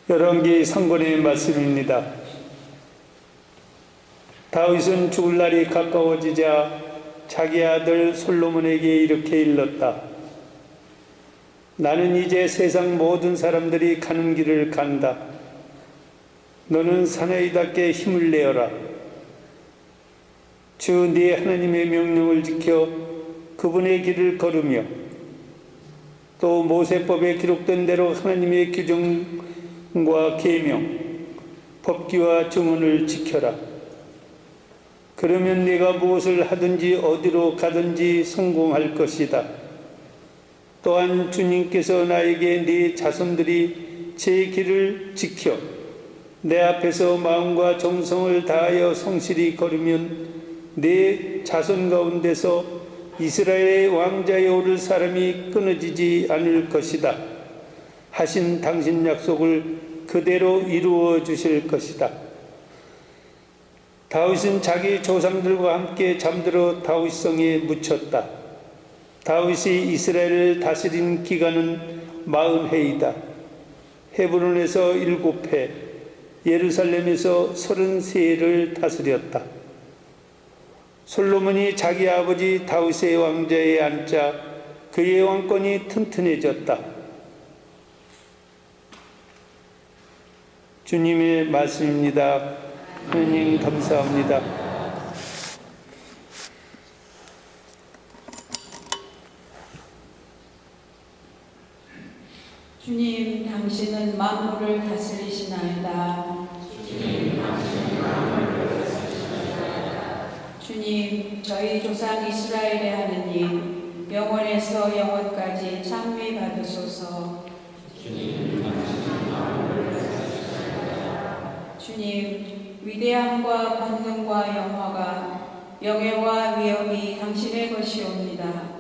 열왕기 3권의 말씀입니다. 다윗은 죽을 날이 가까워지자 자기 아들 솔로몬에게 이렇게 일렀다. 나는 이제 세상 모든 사람들이 가는 길을 간다. 너는 사나이답게 힘을 내어라. 주 네 하나님의 명령을 지켜 그분의 길을 걸으며 또 모세법에 기록된 대로 하나님의 규정과 계명, 법규와 증언을 지켜라. 그러면 네가 무엇을 하든지 어디로 가든지 성공할 것이다. 또한 주님께서 나에게 네 자손들이 제 길을 지켜 내 앞에서 마음과 정성을 다하여 성실히 걸으면 네 자손 가운데서 이스라엘의 왕자에 오를 사람이 끊어지지 않을 것이다 하신 당신 약속을 그대로 이루어 주실 것이다. 다윗은 자기 조상들과 함께 잠들어 다윗성에 묻혔다. 다윗이 이스라엘을 다스린 기간은 40해이다. 헤브론에서 7해, 예루살렘에서 33해를 다스렸다. 솔로몬이 자기 아버지 다윗의 왕좌에 앉자 그의 왕권이 튼튼해졌다. 주님의 말씀입니다. 하나님 감사합니다. 주님, 당신은 만물을 다스리시나이다. 주님, 저희 조상 이스라엘의 하느님, 영원에서 영원까지 찬미 받으소서. 주님, 위대함과 권능과 영화가 영예와 위엄이 당신의 것이옵니다.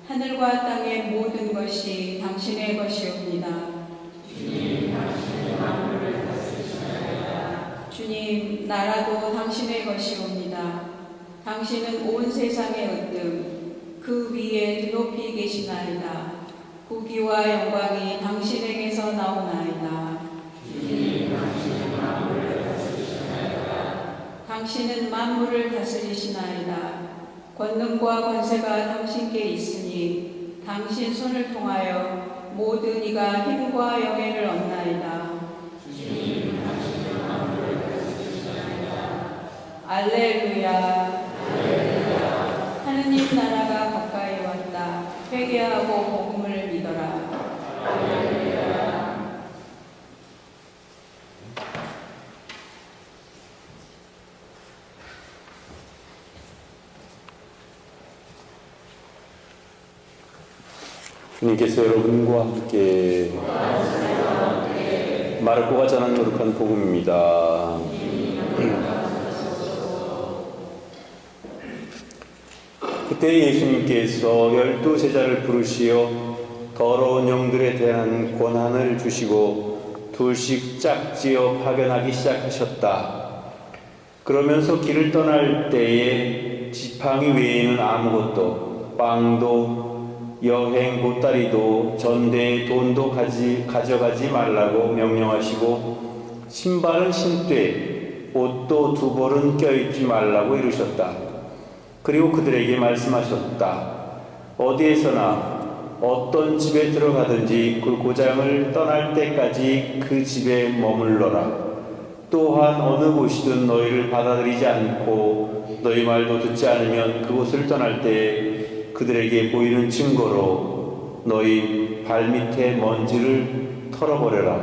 하늘과 땅의 모든 것이 당신의 것이옵니다. 주님, 나라도 당신의 것이옵니다. 당신은 온 세상의 으뜸, 그 위에 드높이 계시나이다. 부귀와 영광이 당신에게서 나오나이다. 당신은 만물을 다스리시나이다. 권능과 권세가 당신께 있으니 당신 손을 통하여 모든 이가 힘과 영예를 얻나이다. 알렐루야. 하느님 나라가 가까이 왔다. 회개하고 복음을 믿어라. 주님께서 여러분과 함께 마르코가 전한 거룩한 복음입니다. 그때 예수님께서 12제자를 부르시어 더러운 영들에 대한 권한을 주시고 둘씩 짝지어 파견하기 시작하셨다. 그러면서 길을 떠날 때에 지팡이 외에는 아무것도, 빵도, 여행 보따리도, 전대에 돈도 가져가지 말라고 명령하시고 신발은 신되 옷도 2벌은 껴입지 말라고 이르셨다. 그리고 그들에게 말씀하셨다. 어디에서나 어떤 집에 들어가든지 그 고장을 떠날 때까지 그 집에 머물러라. 또한 어느 곳이든 너희를 받아들이지 않고 너희 말도 듣지 않으면 그곳을 떠날 때 그들에게 보이는 증거로 너희 발밑에 먼지를 털어버려라.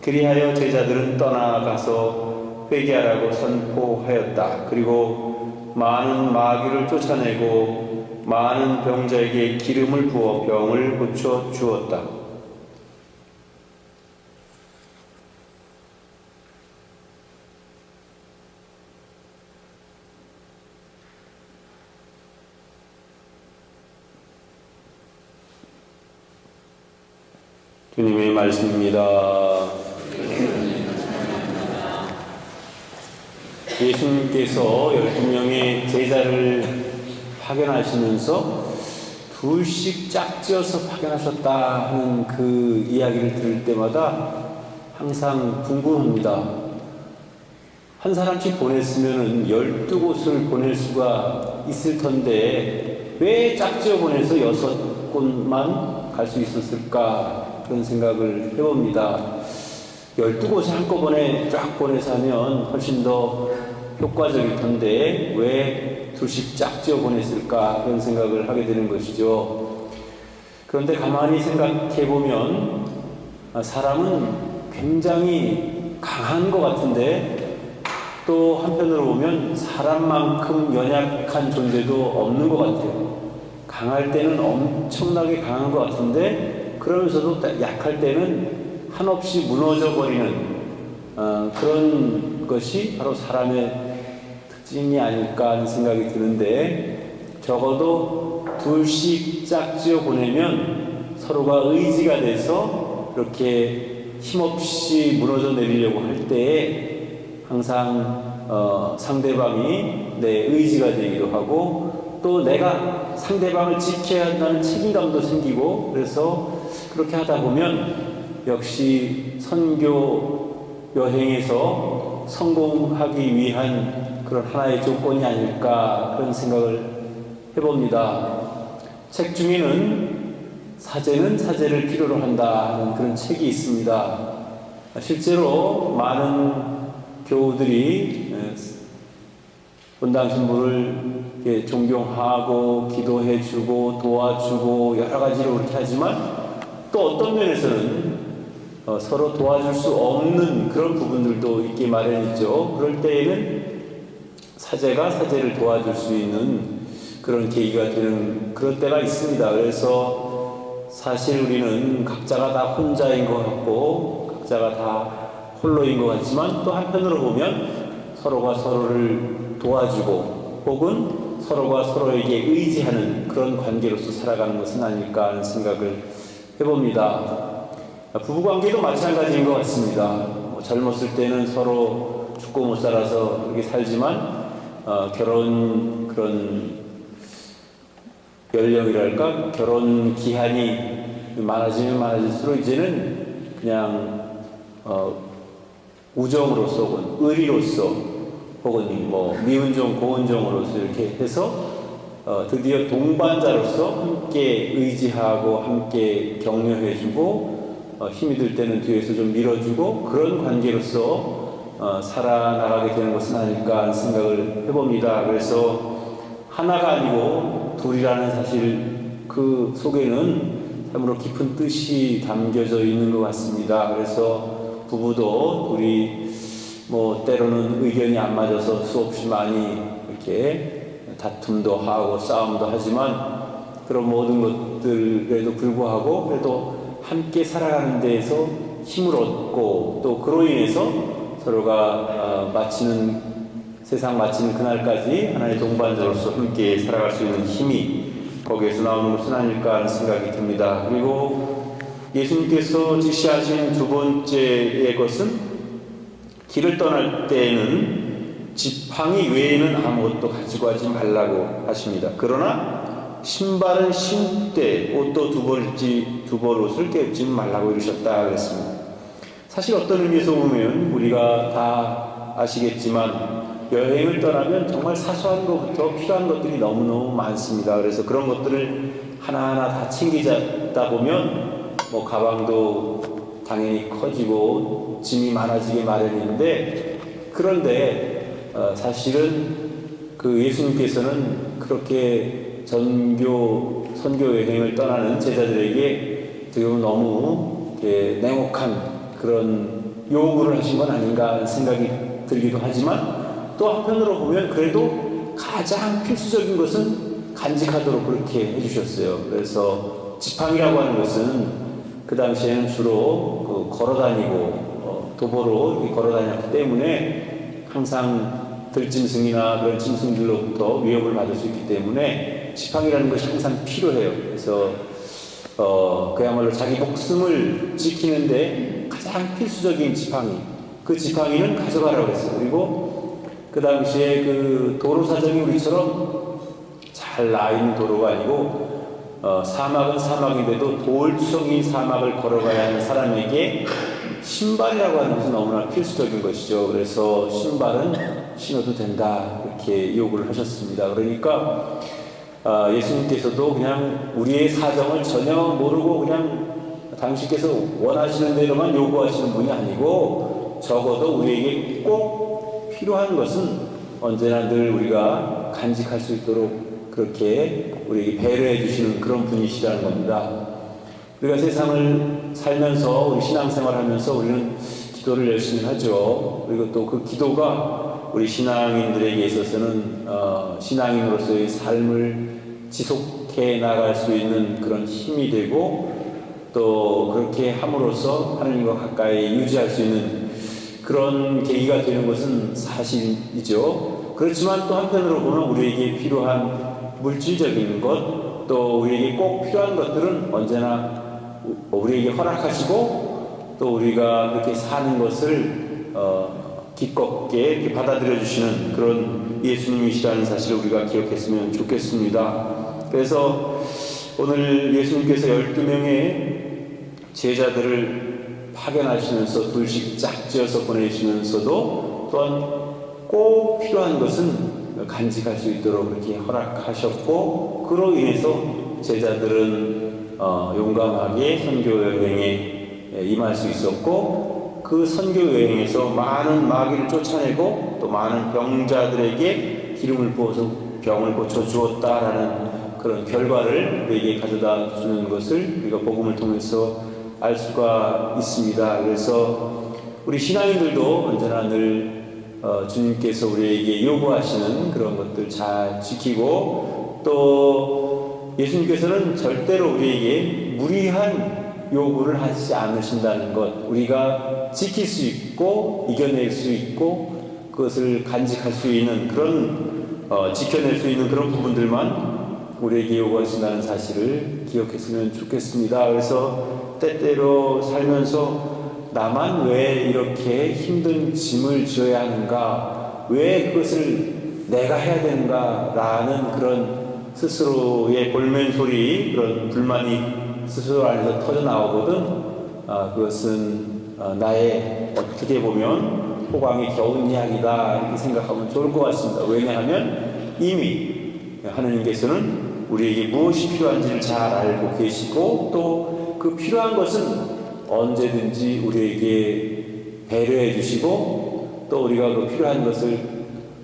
그리하여 제자들은 떠나가서 회개하라고 선포하였다. 그리고 많은 마귀를 쫓아내고 많은 병자에게 기름을 부어 병을 고쳐 주었다. 주님의 말씀입니다. 예수님께서 12명의 제자를 파견하시면서 둘씩 짝지어서 파견하셨다 하는 그 이야기를 들을 때마다 항상 궁금합니다. 한 사람씩 보냈으면 12곳을 보낼 수가 있을 텐데 왜 짝지어 보내서 6곳만 갈 수 있었을까 그런 생각을 해봅니다. 12곳을 한꺼번에 쫙 보내서 하면 훨씬 더 효과적일 텐데 왜 둘씩 짝지어 보냈을까 그런 생각을 하게 되는 것이죠. 그런데 가만히 생각해 보면 사람은 굉장히 강한 것 같은데 또 한편으로 보면 사람만큼 연약한 존재도 없는 것 같아요. 강할 때는 엄청나게 강한 것 같은데 그러면서도 약할 때는 한없이 무너져 버리는 그런 것이 바로 사람의 특징이 아닐까 하는 생각이 드는데 적어도 둘씩 짝지어 보내면 서로가 의지가 돼서 이렇게 힘없이 무너져 내리려고 할 때에 항상 상대방이 내 의지가 되기도 하고 또 내가 상대방을 지켜야 한다는 책임감도 생기고 그래서 그렇게 하다 보면 역시 선교 여행에서 성공하기 위한 그런 하나의 조건이 아닐까 그런 생각을 해봅니다. 책 중에는 사제는 사제를 필요로 한다 하는 그런 책이 있습니다. 실제로 많은 교우들이 본당 신부를 존경하고 기도해주고 도와주고 여러 가지로 그렇게 하지만 또 어떤 면에서는 서로 도와줄 수 없는 그런 부분들도 있기 마련이죠. 그럴 때에는 사제가 사제를 도와줄 수 있는 그런 계기가 되는 그런 때가 있습니다. 그래서 사실 우리는 각자가 다 혼자인 것 같고 각자가 다 홀로인 것 같지만 또 한편으로 보면 서로가 서로를 도와주고 혹은 서로가 서로에게 의지하는 그런 관계로서 살아가는 것은 아닐까 하는 생각을 해봅니다. 부부관계도 마찬가지인 것 같습니다. 젊었을 때는 서로 죽고 못 살아서 그렇게 살지만 결혼 그런 연령이랄까 결혼 기한이 많아지면 많아질수록 이제는 그냥 우정으로서 혹은 의리로서 혹은 뭐 미운정 고운정으로서 이렇게 해서 드디어 동반자로서 함께 의지하고 함께 격려해주고 힘이 들 때는 뒤에서 좀 밀어주고 그런 관계로서 살아나가게 되는 것은 아닐까 하는 생각을 해봅니다. 그래서 하나가 아니고 둘이라는 사실 그 속에는 참으로 깊은 뜻이 담겨져 있는 것 같습니다. 그래서 부부도 둘이 뭐 때로는 의견이 안 맞아서 수없이 많이 이렇게 다툼도 하고 싸움도 하지만 그런 모든 것들에도 불구하고 그래도 함께 살아가는 데에서 힘을 얻고 또 그로 인해서 서로가 세상 마치는 그날까지 하나의 동반자로서 함께 살아갈 수 있는 힘이 거기에서 나오는 것은 아닐까 하는 생각이 듭니다. 그리고 예수님께서 지시하신 두 번째의 것은 길을 떠날 때에는 지팡이 외에는 아무것도 가지고 가지 말라고 하십니다. 그러나 신발은 신되 옷도 두 벌 옷을 깨우지 말라고 이러셨다 그랬습니다. 사실 어떤 의미에서 보면 우리가 다 아시겠지만 여행을 떠나면 정말 사소한 것부터 필요한 것들이 너무너무 많습니다. 그래서 그런 것들을 하나하나 다 챙기다 보면 뭐 가방도 당연히 커지고 짐이 많아지게 마련인데 그런데 사실은 그 예수님께서는 그렇게 선교 여행을 떠나는 제자들에게 지금 너무 냉혹한 그런 요구를 하신 건 아닌가 하는 생각이 들기도 하지만 또 한편으로 보면 그래도 가장 필수적인 것은 간직하도록 그렇게 해주셨어요. 그래서 지팡이라고 하는 것은 그 당시에는 주로 걸어다니고 도보로 걸어다녔기 때문에 항상 들짐승이나 그런 짐승들로부터 위협을 받을 수 있기 때문에 지팡이라는 것이 항상 필요해요. 그래서 그야말로 자기 목숨을 지키는데 가장 필수적인 지팡이, 그 지팡이는 가져가라고 했어요. 그리고 그 당시에 그 도로 사정이 우리처럼 잘 나있는 도로가 아니고 사막은 사막인데도 돌투성이 사막을 걸어가야 하는 사람에게 신발이라고 하는 것은 너무나 필수적인 것이죠. 그래서 신발은 신어도 된다 이렇게 요구를 하셨습니다. 그러니까 예수님께서도 그냥 우리의 사정을 전혀 모르고 그냥 당신께서 원하시는 대로만 요구하시는 분이 아니고 적어도 우리에게 꼭 필요한 것은 언제나 늘 우리가 간직할 수 있도록 그렇게 우리에게 배려해 주시는 그런 분이시라는 겁니다. 우리가 세상을 살면서 우리 신앙생활 하면서 우리는 기도를 열심히 하죠. 그리고 또 그 기도가 우리 신앙인들에게 있어서는 신앙인으로서의 삶을 지속해 나갈 수 있는 그런 힘이 되고 또 그렇게 함으로써 하나님과 가까이 유지할 수 있는 그런 계기가 되는 것은 사실이죠. 그렇지만 또 한편으로 보면 우리에게 필요한 물질적인 것, 또 우리에게 꼭 필요한 것들은 언제나 우리에게 허락하시고 또 우리가 그렇게 사는 것을 기껍게 이렇게 받아들여 주시는 그런 예수님이시라는 사실을 우리가 기억했으면 좋겠습니다. 그래서 오늘 예수님께서 12명의 제자들을 파견하시면서 둘씩 짝지어서 보내시면서도 또한 꼭 필요한 것은 간직할 수 있도록 그렇게 허락하셨고 그로 인해서 제자들은 용감하게 선교 여행에 임할 수 있었고 그 선교 여행에서 많은 마귀를 쫓아내고 또 많은 병자들에게 기름을 부어서 병을 고쳐 주었다라는 그런 결과를 우리에게 가져다 주는 것을 우리가 복음을 통해서 알 수가 있습니다. 그래서 우리 신앙인들도 언제나 늘 주님께서 우리에게 요구하시는 그런 것들 잘 지키고 또 예수님께서는 절대로 우리에게 무리한 요구를 하지 않으신다는 것, 우리가 지킬 수 있고 이겨낼 수 있고 그것을 간직할 수 있는 그런 지켜낼 수 있는 그런 부분들만 우리에게 요구하신다는 사실을 기억했으면 좋겠습니다. 그래서 때때로 살면서 나만 왜 이렇게 힘든 짐을 지어야 하는가, 왜 그것을 내가 해야 되는가 라는 그런 스스로의 볼멘소리, 그런 불만이 스스로 안에서 터져 나오거든 그것은 나의 어떻게 보면 호강이 겨운 이야기다 이렇게 생각하면 좋을 것 같습니다. 왜냐하면 이미 하느님께서는 우리에게 무엇이 필요한지를 잘 알고 계시고 또 그 필요한 것은 언제든지 우리에게 배려해 주시고 또 우리가 그 필요한 것을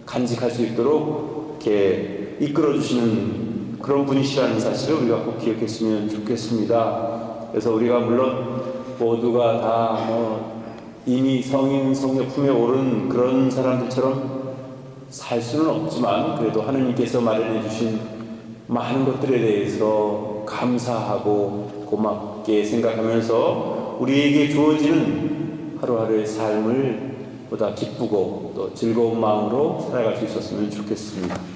간직할 수 있도록 이렇게 이끌어 주시는 그런 분이시라는 사실을 우리가 꼭 기억했으면 좋겠습니다. 그래서 우리가 물론 모두가 다 이미 성인 성녀 품에 오른 그런 사람들처럼 살 수는 없지만 그래도 하느님께서 마련해 주신 많은 것들에 대해서 감사하고 고맙게 생각하면서 우리에게 주어지는 하루하루의 삶을 보다 기쁘고 또 즐거운 마음으로 살아갈 수 있었으면 좋겠습니다.